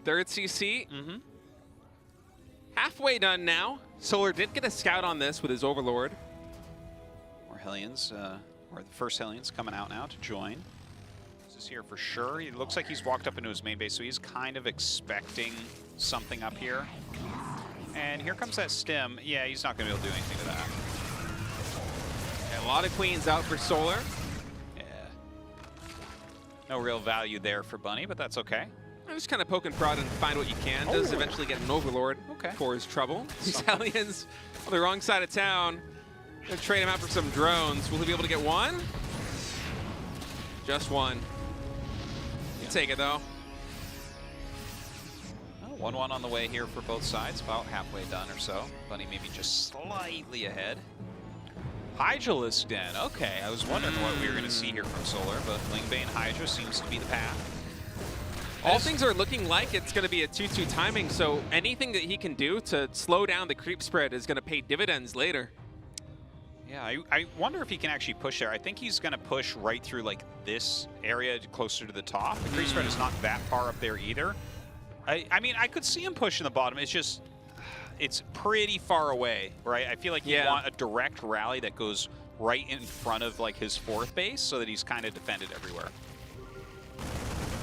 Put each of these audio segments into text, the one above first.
third CC. Halfway done now. Solar did get a scout on this with his Overlord. More Hellions, or the first Hellions coming out now to join. This is here for sure. He looks like he's walked up into his main base, so he's kind of expecting something up here. And here comes that stem. Yeah, he's not going to be able to do anything to that. Yeah, a lot of queens out for Solar. Yeah. No real value there for Bunny, but that's okay. I'm just kind of poke and prod and find what you can. Does eventually get an Overlord for his trouble. These Hellions on the wrong side of town. Gonna trade him out for some drones. Will he be able to get one? Just one. You take it though. 1-1 on the way here for both sides, about halfway done or so. Bunny maybe just slightly ahead. Hydralisk Den, okay. I was wondering what we were gonna see here from Solar, but Lingbane Hydra seems to be the path. All things are looking like it's going to be a 2-2 timing, so anything that he can do to slow down the creep spread is going to pay dividends later. Yeah, I wonder if he can actually push there. I think he's going to push right through like this area closer to the top. The creep spread is not that far up there either. I mean, I could see him pushing the bottom. It's just, it's pretty far away, right? I feel like you want a direct rally that goes right in front of like his fourth base so that he's kind of defended everywhere.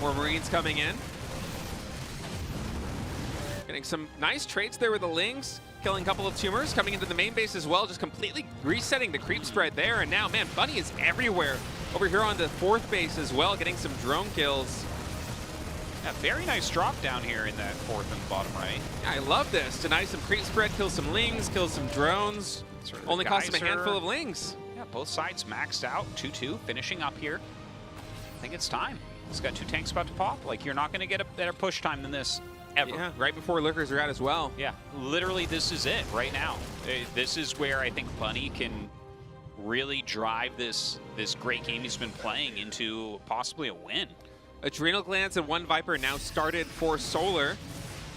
More Marines coming in. Getting some nice trades there with the Lings. Killing a couple of tumors. Coming into the main base as well. Just completely resetting the creep spread there. And now, man, Bunny is everywhere. Over here on the fourth base as well. Getting some drone kills. Yeah, very nice drop down here in that fourth and bottom right. Yeah, I love this. Deny some creep spread. Kill some Lings. Kill some drones. Only cost him a handful of Lings. Yeah, both sides maxed out. 2-2. Finishing up here. I think it's time. He's got 2 tanks about to pop. Like, you're not going to get a better push time than this, ever. Yeah, right before Lurkers are out as well. Yeah, literally this is it right now. This is where I think Bunny can really drive this great game he's been playing into possibly a win. Adrenal Glands and 1 Viper now started for Solar.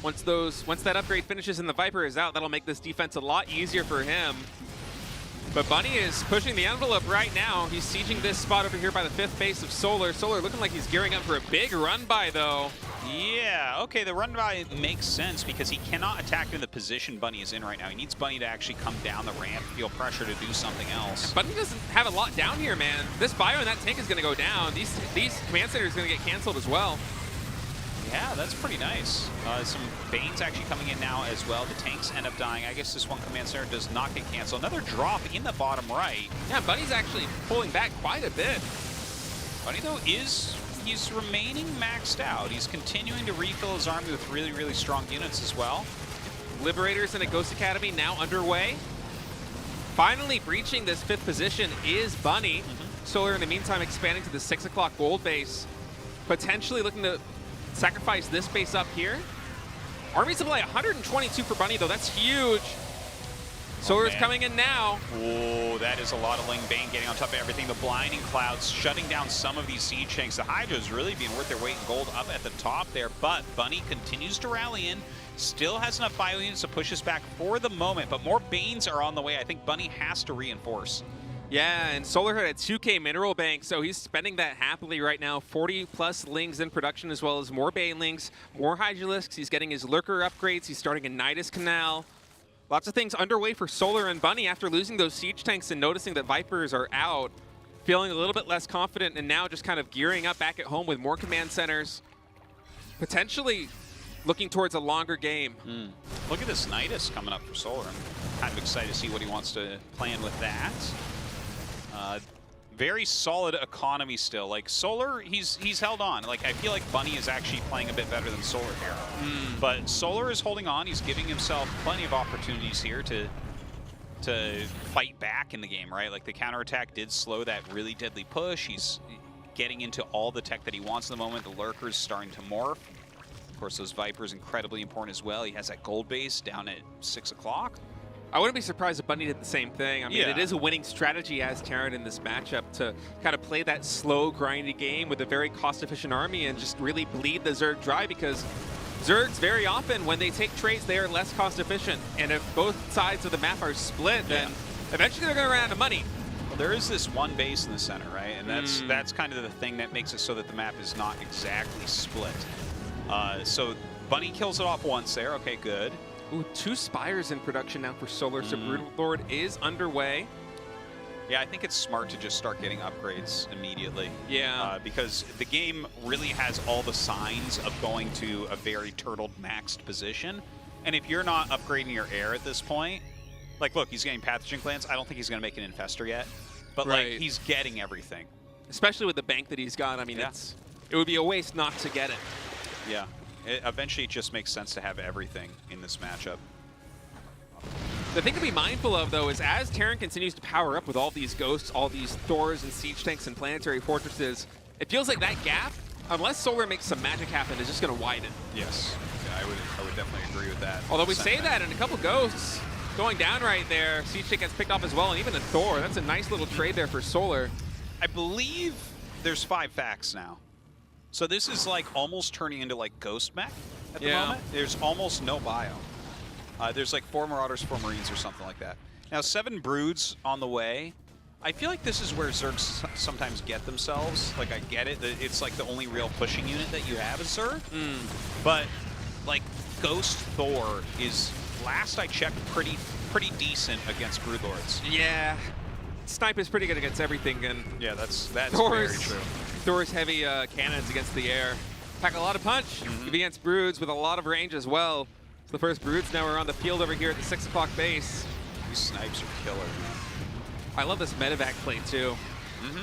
Once that upgrade finishes and the Viper is out, that'll make this defense a lot easier for him. But Bunny is pushing the envelope right now. He's sieging this spot over here by the 5th base of Solar. Solar looking like he's gearing up for a big run by though. Yeah, okay, the run by makes sense because he cannot attack in the position Bunny is in right now. He needs Bunny to actually come down the ramp, feel pressure to do something else. And Bunny doesn't have a lot down here, man. This bio and that tank is going to go down. These command centers are going to get canceled as well. Yeah, that's pretty nice. Some Banes actually coming in now as well. The tanks end up dying. I guess this one command center does not get canceled. Another drop in the bottom right. Yeah, Bunny's actually pulling back quite a bit. Bunny, though, he's remaining maxed out. He's continuing to refill his army with really, really strong units as well. Liberators in a Ghost Academy now underway. Finally breaching this 5th position is Bunny. Solar, in the meantime, expanding to the 6 o'clock gold base. Potentially looking to sacrifice this base up here. Army supply 122 for Bunny, though. That's huge. Solar's coming in now. Oh, that is a lot of Lingbane getting on top of everything. The blinding clouds shutting down some of these siege tanks. The Hydras really being worth their weight in gold up at the top there, but Bunny continues to rally in. Still has enough bio units to push us back for the moment, but more Banes are on the way. I think Bunny has to reinforce. Yeah, and Solar had a 2K mineral bank, so he's spending that happily right now. 40+ Lings in production, as well as more Banelings, more Hydralisks. He's getting his Lurker upgrades. He's starting a Nidus Canal. Lots of things underway for Solar and Bunny after losing those siege tanks and noticing that Vipers are out. Feeling a little bit less confident and now just kind of gearing up back at home with more command centers. Potentially looking towards a longer game. Look at this Nidus coming up for Solar. I'm kind of excited to see what he wants to plan with that. Very solid economy still. Like Solar, he's held on. Like I feel like Bunny is actually playing a bit better than Solar here. But Solar is holding on. He's giving himself plenty of opportunities here to fight back in the game, right? Like the counterattack did slow that really deadly push. He's getting into all the tech that he wants at the moment. The Lurker's starting to morph. Of course, those Vipers incredibly important as well. He has that gold base down at 6 o'clock. I wouldn't be surprised if Bunny did the same thing. I mean, it is a winning strategy as Terran in this matchup to kind of play that slow, grindy game with a very cost-efficient army and just really bleed the Zerg dry, because Zergs very often, when they take trades, they are less cost-efficient. And if both sides of the map are split, then eventually they're going to run out of money. Well, there is this one base in the center, right? And that's kind of the thing that makes it so that the map is not exactly split. So Bunny kills it off once there. Okay, good. Ooh, 2 Spires in production now for Solar, so Broodlord is underway. Yeah, I think it's smart to just start getting upgrades immediately. Yeah. Because the game really has all the signs of going to a very turtled maxed position. And if you're not upgrading your air at this point, like, look, he's getting Pathogen Glands. I don't think he's going to make an Infestor yet. But, like, he's getting everything. Especially with the bank that he's got. I mean, it would be a waste not to get it. Yeah. Eventually, it just makes sense to have everything in this matchup. The thing to be mindful of, though, is as Terran continues to power up with all these ghosts, all these Thors and siege tanks and planetary fortresses, it feels like that gap, unless Solar makes some magic happen, is just going to widen. Yes. Yeah, I would definitely agree with that. Although we say that, and a couple ghosts going down right there, siege tank gets picked off as well, and even a Thor. That's a nice little trade there for Solar. I believe there's 5 facts now. So this is like almost turning into like Ghost Mech at the moment. There's almost no bio. There's like 4 Marauders, 4 Marines or something like that. Now 7 Broods on the way. I feel like this is where Zergs sometimes get themselves. Like, I get it. It's like the only real pushing unit that you have is Zerg. But like Ghost Thor is, last I checked, pretty decent against Broodlords. Yeah. Snipe is pretty good against everything, and yeah, that's very true. Thor's heavy cannons against the air pack a lot of punch against Broods with a lot of range as well. So the first Broods now are on the field over here at the 6 o'clock base. These snipes are killer, man. I love this medevac play too.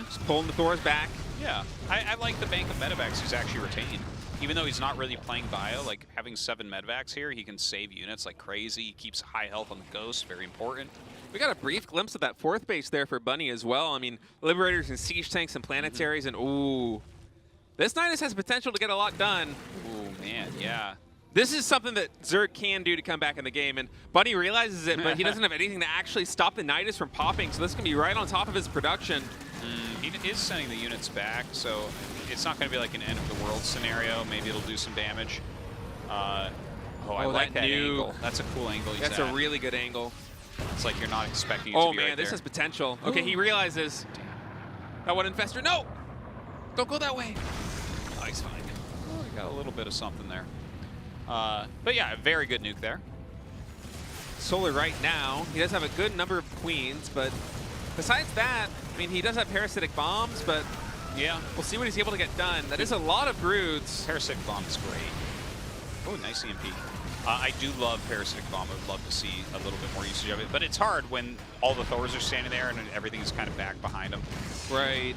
Just pulling the Thors back. Yeah, I like the bank of medevacs he's actually retained. Even though he's not really playing bio, like having 7 medevacs here, he can save units like crazy. He keeps high health on the ghosts, very important. We got a brief glimpse of that 4th base there for Bunny as well. I mean, Liberators and Siege Tanks and Planetaries, and ooh. This Nidus has potential to get a lot done. Ooh, man, yeah. This is something that Zerg can do to come back in the game, and Bunny realizes it, but he doesn't have anything to actually stop the Nidus from popping, so this can be right on top of his production. He is sending the units back, so it's not going to be like an end-of-the-world scenario. Maybe it'll do some damage. I like that angle. That's a cool angle he's That's a really good angle. It's like you're not expecting it to be man, right this there. has potential. Okay, he realizes. That one Infestor. No! Don't go that way. Oh, he's fine. Oh, we got a little bit of something there. But yeah, a very good nuke there. Solar right now, he does have a good number of queens, but besides that, I mean, he does have parasitic bombs, but yeah, we'll see what he's able to get done. That is a lot of Broods. Parasitic bomb is great. Oh, nice EMP. I do love Parasitic Bomb. I would love to see a little bit more usage of it. But it's hard when all the Thors are standing there and everything is kind of back behind them. Right.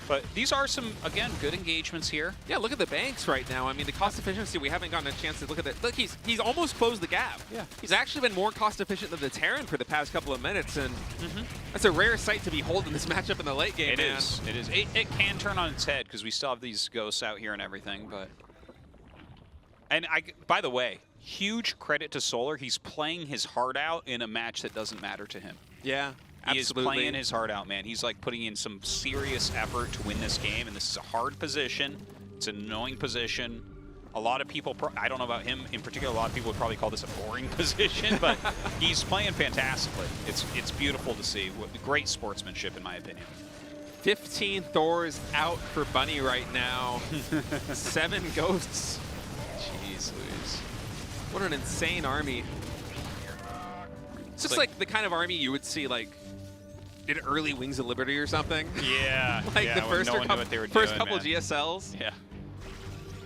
But these are some, again, good engagements here. Yeah, look at the banks right now. I mean, the cost efficiency, we haven't gotten a chance to look at that. Look, he's almost closed the gap. Yeah. He's actually been more cost efficient than the Terran for the past couple of minutes, and that's a rare sight to behold in this matchup in the late game, It is. It can turn on its head because we still have these ghosts out here and everything, but... And by the way, huge credit to Solar. He's playing his heart out in a match that doesn't matter to him. Yeah, He is playing his heart out, man. He's like putting in some serious effort to win this game, and this is a hard position. It's an annoying position. A lot of people, I don't know about him in particular, a lot of people would probably call this a boring position, but he's playing fantastically. It's beautiful to see. Great sportsmanship, in my opinion. 15 Thors out for Bunny right now. 7 ghosts. Jeez Louise. What an insane army. It's just like the kind of army you would see like in early Wings of Liberty or something. Yeah. Like yeah, the first, no one knew what they were first doing, couple man. GSLs. Yeah.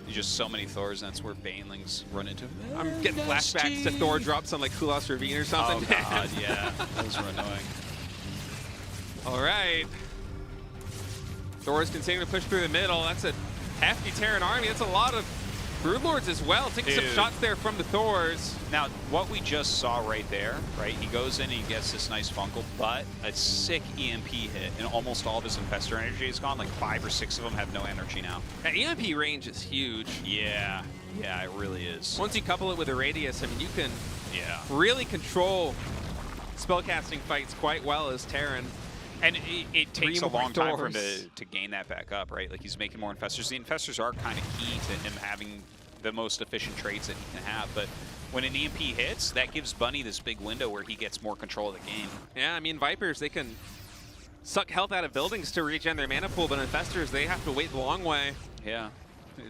There's just so many Thors, and that's where Banelings run into. I'm getting flashbacks to Thor drops on like Kulas Ravine or something. Oh god, yeah. Those were annoying. All right. Thor's continuing to push through the middle. That's a hefty Terran army. That's a lot of Broodlords as well. Taking some shots there from the Thors. Now, what we just saw right there, right? He goes in and he gets this nice Fungal, but a sick EMP hit, and almost all of his Infestor energy is gone. Like 5 or 6 of them have no energy now. That EMP range is huge. Yeah. Yeah, it really is. Once you couple it with a radius, I mean, you can really control spellcasting fights quite well as Terran. And it takes a long time for him to gain that back up, right? Like, he's making more Infestors. The Infestors are kind of key to him having the most efficient trades that he can have. But when an EMP hits, that gives Bunny this big window where he gets more control of the game. Yeah, I mean, Vipers, they can suck health out of buildings to regen their mana pool, but Infestors, they have to wait the long way. Yeah.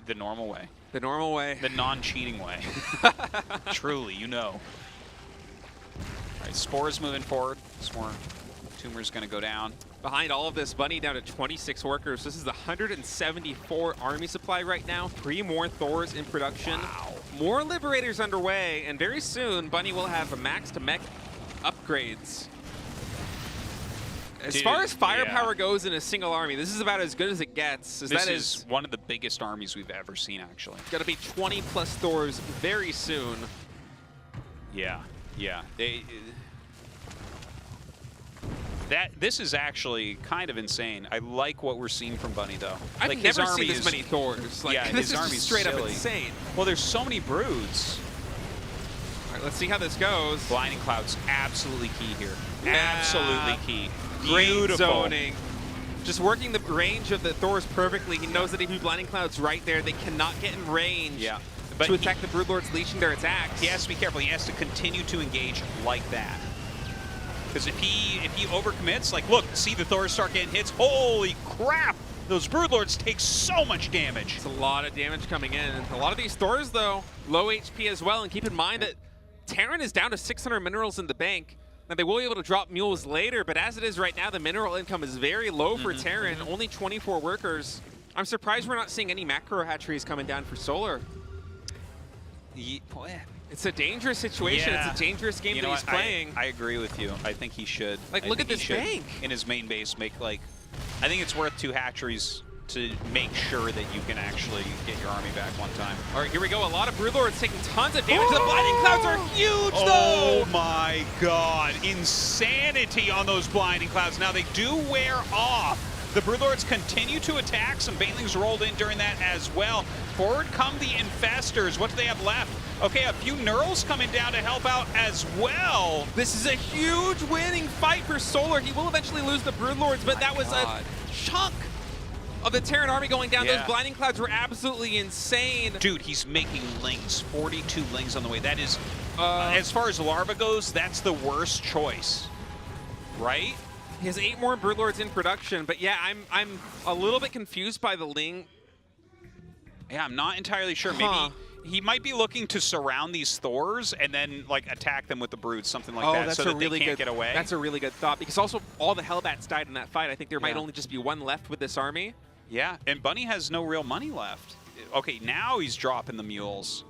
The normal way. The normal way. The non-cheating way. Truly, you know. All right, Spore's moving forward. Spore Tumor's going to go down. Behind all of this, Bunny down to 26 workers. This is the 174 army supply right now. 3 more Thors in production. Wow. More Liberators underway, and very soon, Bunny will have a max to mech upgrades. As far as firepower goes in a single army, this is about as good as it gets. This is one of the biggest armies we've ever seen, actually. Going to be 20 plus Thors very soon. Yeah, yeah. This is actually kind of insane. I like what we're seeing from Bunny, though. I've never seen this many Thors. Like, yeah, this his is army's just straight up silly. insane. Well, there's so many broods. All right, let's see how this goes. Blinding Cloud's absolutely key here. Yeah. Absolutely key. Great Beautiful. zoning. Just working the range of the Thors perfectly. He knows that if you Blinding Cloud's right there, they cannot get in range to attack the Broodlords, leeching their attacks. He has to be careful. He has to continue to engage like that. Because if he overcommits, like, look, see the Thors start getting hits. Holy crap! Those Broodlords take so much damage. It's a lot of damage coming in. A lot of these Thors, though, low HP as well. And keep in mind that Terran is down to 600 minerals in the bank. Now, they will be able to drop mules later, but as it is right now, the mineral income is very low for Terran. Only 24 workers. I'm surprised we're not seeing any macro hatcheries coming down for Solar. It's a dangerous situation. Yeah. It's a dangerous game that he's playing. I agree with you. I think he should. Like, look at this bank. In his main base, make, like, I think it's worth 2 hatcheries to make sure that you can actually get your army back one time. All right, here we go. A lot of Broodlords taking tons of damage. The Blinding Clouds are huge, though! though! Oh my god. Insanity on those Blinding Clouds. Now, they do wear off. The Broodlords continue to attack. Some Banelings rolled in during that as well. Forward come the Infestors. What do they have left? Okay, a few Neurals coming down to help out as well. This is a huge winning fight for Solar. He will eventually lose the Broodlords, but that was a chunk of the Terran army going down. Those Blinding Clouds were absolutely insane. Dude, he's making lings. 42 lings on the way. That is, as far as larva goes, that's the worst choice, right? He has 8 more Broodlords in production, but yeah, I'm a little bit confused by the Ling. Yeah, I'm not entirely sure. Maybe he might be looking to surround these Thors and then, like, attack them with the Broods, something like that, so that they can't get away. That's a really good thought, because also all the Hellbats died in that fight. I think there might only just be 1 left with this army. Yeah, and Bunny has no real money left. Okay, now he's dropping the mules.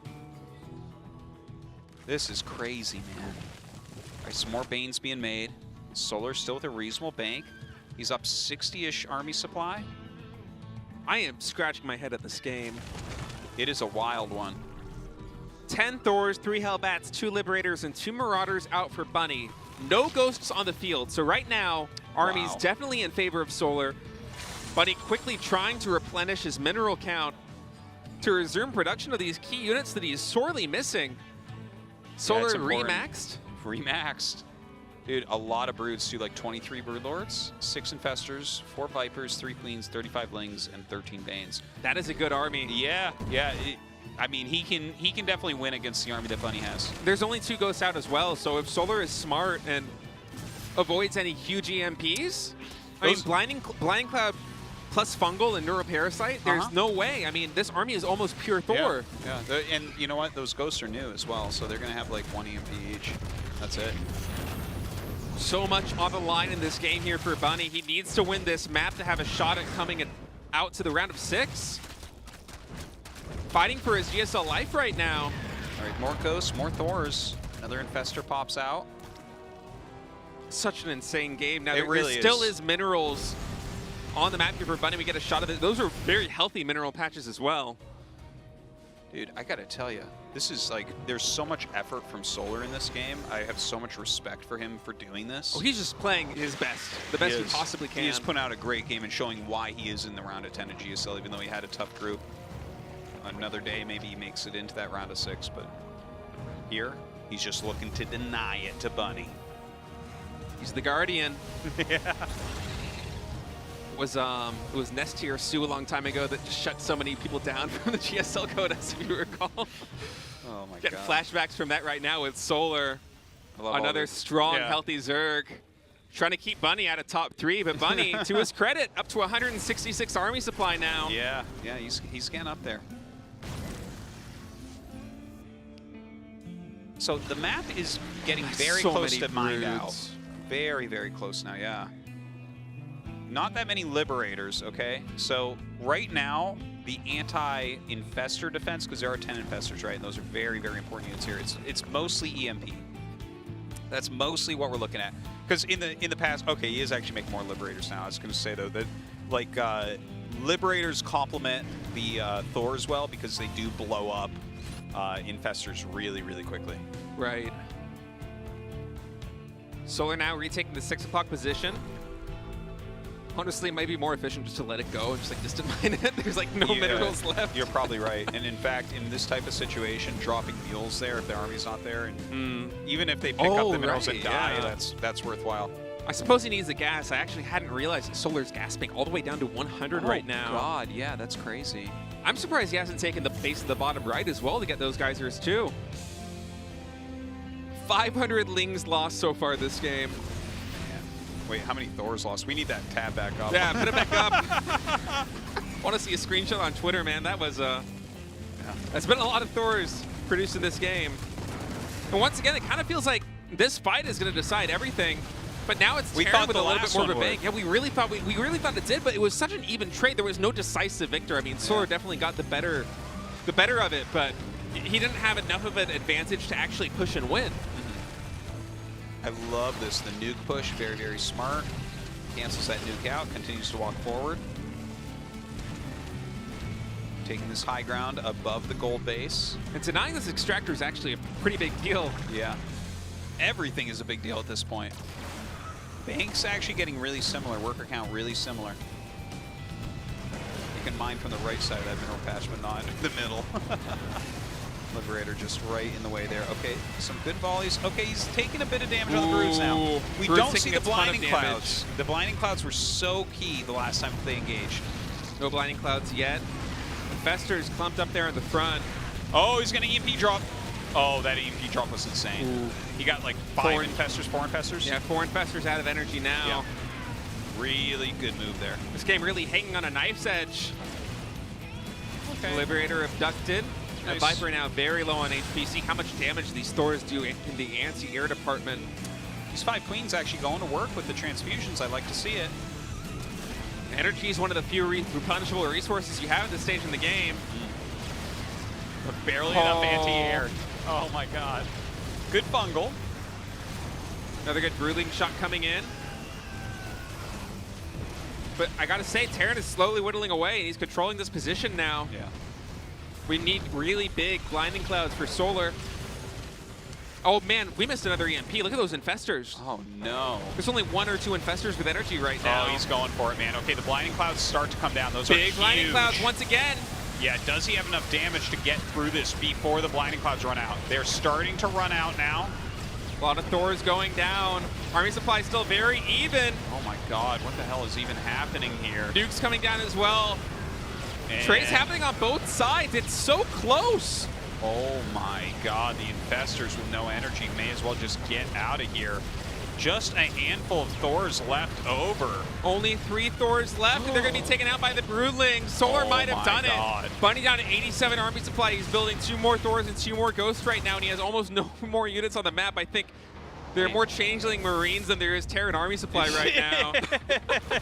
This is crazy, man. All right, some more Banes being made. Solar still with a reasonable bank. He's up 60-ish army supply. I am scratching my head at this game. It is a wild one. 10 Thors, 3 Hellbats, 2 Liberators, and 2 Marauders out for Bunny. No Ghosts on the field. So right now, Army's definitely in favor of Solar. Bunny quickly trying to replenish his mineral count to resume production of these key units that he is sorely missing. Solar remaxed. Remaxed. Dude, a lot of broods too, like 23 Broodlords, 6 Infestors, 4 Vipers, 3 Queens, 35 Lings, and 13 Banes. That is a good army. Yeah, yeah. I mean, he can definitely win against the army that Bunny has. There's only 2 Ghosts out as well, so if Solar is smart and avoids any huge EMPs, I mean, Blinding Cloud plus Fungal and Neuroparasite, there's no way. I mean, this army is almost pure Thor. Yeah, and you know what? Those Ghosts are new as well, so they're going to have like 1 EMP each. That's it. So much on the line in this game here for Bunny. He needs to win this map to have a shot at coming out to the round of 6. Fighting for his GSL life right now. All right, more Ghosts, more Thors. Another Infestor pops out. Such an insane game. Now, there still is minerals on the map here for Bunny. We get a shot of it. Those are very healthy mineral patches as well. Dude, I gotta tell you, this is like, there's so much effort from Solar in this game. I have so much respect for him for doing this. Oh, he's just playing his best, the best he possibly can. He is putting out a great game and showing why he is in the round of 10 at GSL, even though he had a tough group. Another day, maybe he makes it into that round of 6, but here, he's just looking to deny it to Bunny. He's the Guardian. Yeah. It was Nestier Sue a long time ago that just shut so many people down from the GSL codas, if you recall. Oh my god. Getting flashbacks from that right now with Solar. Another strong, healthy Zerg. Trying to keep Bunny out of top 3, but Bunny, to his credit, up to 166 army supply now. Yeah, he's getting up there. So the map is getting very close to mined out. Very, very close now, yeah. Not that many Liberators, okay? So right now, the anti-infestor defense, because there are 10 infestors, right? And those are very, very important units here. It's mostly EMP. That's mostly what we're looking at. Because in the past, okay, he is actually making more Liberators now. I was going to say, though, that like Liberators complement the Thor as well, because they do blow up infestors really, really quickly. Right. Solar now retaking the 6 o'clock position. Honestly, it might be more efficient just to let it go and just like distant mine it. There's like no minerals left. You're probably right. And in fact, in this type of situation, dropping mules there if their army's not there, and even if they pick up the minerals and die, that's worthwhile. I suppose he needs the gas. I actually hadn't realized that Solar's gasping all the way down to 100 right now. Oh God, yeah, that's crazy. I'm surprised he hasn't taken the base of the bottom right as well to get those geysers too. 500 Lings lost so far this game. Wait, how many Thors lost? We need that tab back up. Yeah, put it back up. Want to see a screenshot on Twitter, man. That was That's been a lot of Thors produced in this game. And once again, it kind of feels like this fight is going to decide everything. But now it's Terran with a little bit more of a bank. Yeah, we really thought it did, but it was such an even trade. There was no decisive victor. I mean, Solar definitely got the better of it, but he didn't have enough of an advantage to actually push and win. I love this. The nuke push, very, very smart. Cancels that nuke out, continues to walk forward. Taking this high ground above the gold base. And denying this extractor is actually a pretty big deal. Yeah. Everything is a big deal at this point. Bank's actually getting really similar, worker count really similar. You can mine from the right side of that mineral patch, but not in the middle. Liberator just right in the way there. Okay, some good volleys. Okay, he's taking a bit of damage on the Broods now. We don't see the blinding clouds. The blinding clouds were so key the last time they engaged. No blinding clouds yet. Fester's clumped up there in the front. Oh, he's going to EMP drop. Oh, that EMP drop was insane. Ooh. He got like 4 infestors. Yeah, 4 infestors out of energy now. Yeah. Really good move there. This game really hanging on a knife's edge. Okay. Liberator abducted. Nice. Viper now very low on HP. See how much damage these Thors do in the anti-air department. These 5 queens actually going to work with the transfusions. I like to see it. Energy is one of the few replenishable resources you have at this stage in the game. But barely enough anti-air. Oh my God. Good fungal. Another good Broodling shot coming in. But I gotta say, Terran is slowly whittling away, and he's controlling this position now. Yeah. We need really big blinding clouds for Solar. Oh man, we missed another EMP. Look at those infestors. Oh no. There's only 1 or 2 infestors with energy right now. Oh, he's going for it, man. Okay, the blinding clouds start to come down. Those are big blinding clouds once again. Yeah, does he have enough damage to get through this before the blinding clouds run out? They're starting to run out now. A lot of Thors going down. Army supply still very even. Oh my God, what the hell is even happening here? Nukes coming down as well. Trades happening on both sides. It's so close. Oh my God, the infestors with no energy may as well just get out of here. Just a handful of Thors left over. Only 3 Thors left, and they're going to be taken out by the Broodlings. Solar might have done it. Bunny down to 87 army supply. He's building 2 more Thors and 2 more Ghosts right now, and he has almost no more units on the map. I think there are more Changeling Marines than there is Terran army supply right now. I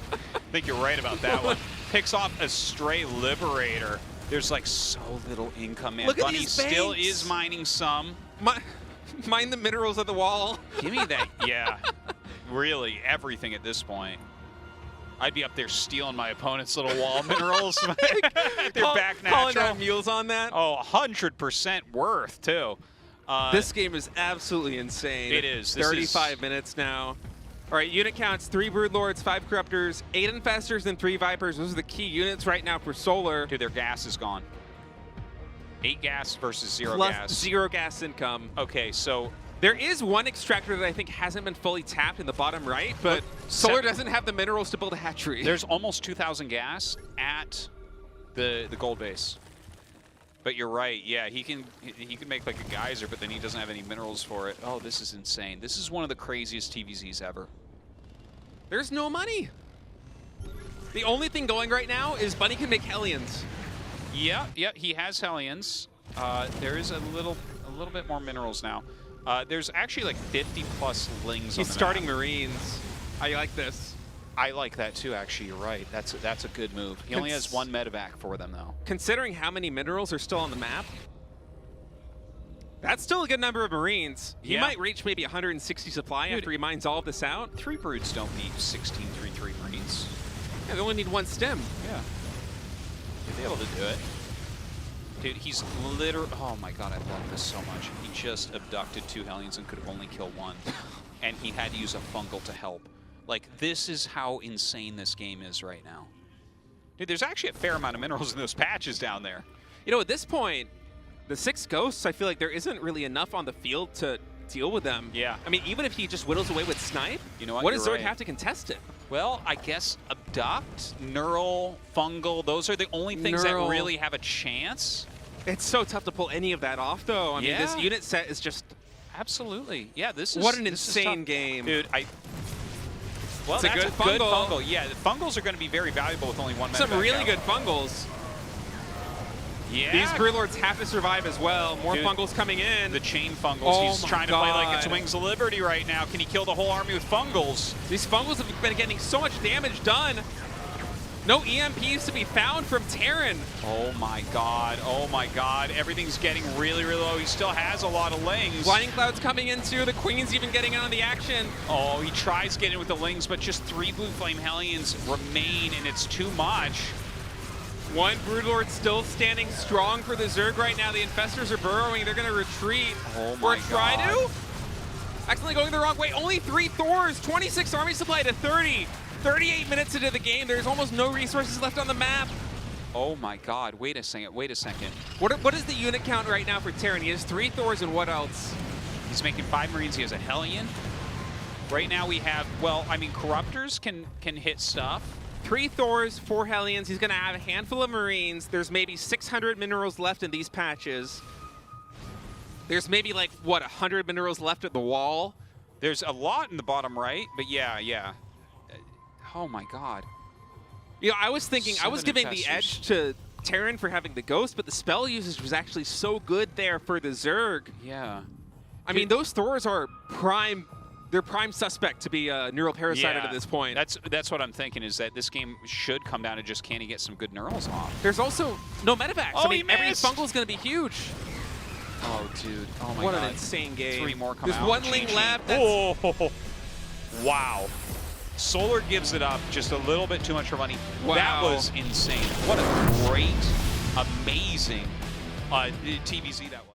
think you're right about that one. Picks off a stray Liberator. There's like so little income, man. Look at Bunny these still banks. is mining some. Mine the minerals of the wall. Give me that. Yeah, really everything at this point. I'd be up there stealing my opponent's little wall minerals. They're back natural. Calling down mules on that. Oh, 100% worth too. This game is absolutely insane. It is. 35 minutes now. All right, unit counts: 3 Broodlords, 5 Corruptors, 8 Infestors, and 3 Vipers. Those are the key units right now for Solar. Dude, their gas is gone. 8 gas versus 0 Plus gas. 0 gas income. Okay, so there is one extractor that I think hasn't been fully tapped in the bottom right, but Solar doesn't have the minerals to build a hatchery. There's almost 2,000 gas at the gold base. But you're right, yeah, he can make like a geyser, but then he doesn't have any minerals for it. Oh, this is insane. This is one of the craziest TVZs ever. There's no money. The only thing going right now is Bunny can make Hellions. Yeah, he has Hellions. There is a little bit more minerals now. There's actually like 50 plus lings. He's on the starting map. Marines. I like this. I like that too. Actually, you're right. That's a good move. He only has one medevac for them though. Considering how many minerals are still on the map, that's still a good number of Marines. He might reach maybe 160 supply after he mines all of this out. 3 broods don't need 16 3/3 Marines. Yeah, they only need 1 stem. Yeah. You'll be able to do it. Dude, he's literally... Oh my god, I love this so much. He just abducted 2 Hellions and could only kill 1. And he had to use a fungal to help. Like, this is how insane this game is right now. Dude, there's actually a fair amount of minerals in those patches down there. You know, at this point, the 6 ghosts, I feel like there isn't really enough on the field to deal with them. Yeah. I mean, even if he just whittles away with snipe, You know what? what does You're Zerg right. have to contest it? Well, I guess abduct, neural, fungal, those are the only things Neural. that really have a chance. It's so tough to pull any of that off, though. I mean, this Yeah. unit set is just... Absolutely. Yeah, this is... What an this is insane tough. game. Dude, Well, It's a that's good good fungal. fungal. Yeah, the fungals are going to be very valuable with only 1 Some medevac really out. good fungals. Yeah. These Brewlords have to survive as well. More Dude, fungals coming in. The chain fungals. Oh He's my trying to play like it's God. Wings of Liberty right now. Can he kill the whole army with fungals? These fungals have been getting so much damage done. No EMPs to be found from Terran. Oh my god. Oh my god. Everything's getting really, really low. He still has a lot of lings. Blinding Cloud's coming in too. The Queen's even getting in on the action. Oh, he tries getting with the lings, but just 3 Blue Flame Hellions remain, and it's too much. 1 Broodlord still standing strong for the Zerg right now. The Infestors are burrowing. They're going to retreat. Oh Or my try god. to? Accidentally going the wrong way. Only 3 Thors. 26 army supply to 30. 38 minutes into the game. There's almost no resources left on the map. Oh my god. Wait a second. Wait a second. What is the unit count right now for Terran? He has 3 Thors and what else? He's making 5 Marines. He has a Hellion. Right now we have, well, I mean, Corruptors can hit stuff. 3 Thors, 4 Hellions. He's going to have a handful of Marines. There's maybe 600 minerals left in these patches. There's maybe like, what, 100 minerals left at the wall? There's a lot in the bottom right, but yeah. Oh my god. You know, I was thinking, I was 7 giving the infestors. edge to Terran for having the Ghost, but the spell usage was actually so good there for the Zerg. Yeah. I mean, those Thors are prime, they're prime suspect to be neural parasited at this point. That's what I'm thinking, is that this game should come down to just can he get some good neurals off. There's also no medevacs. Oh, I mean, he every missed! fungal is going to be huge. Oh, dude. Oh my What god. an insane game. 3 more come There's out. 1 Chain, ling chain. left. That's, Oh, wow. Solar gives it up just a little bit too much for money. Wow. That was insane. What a great, amazing TVZ that was.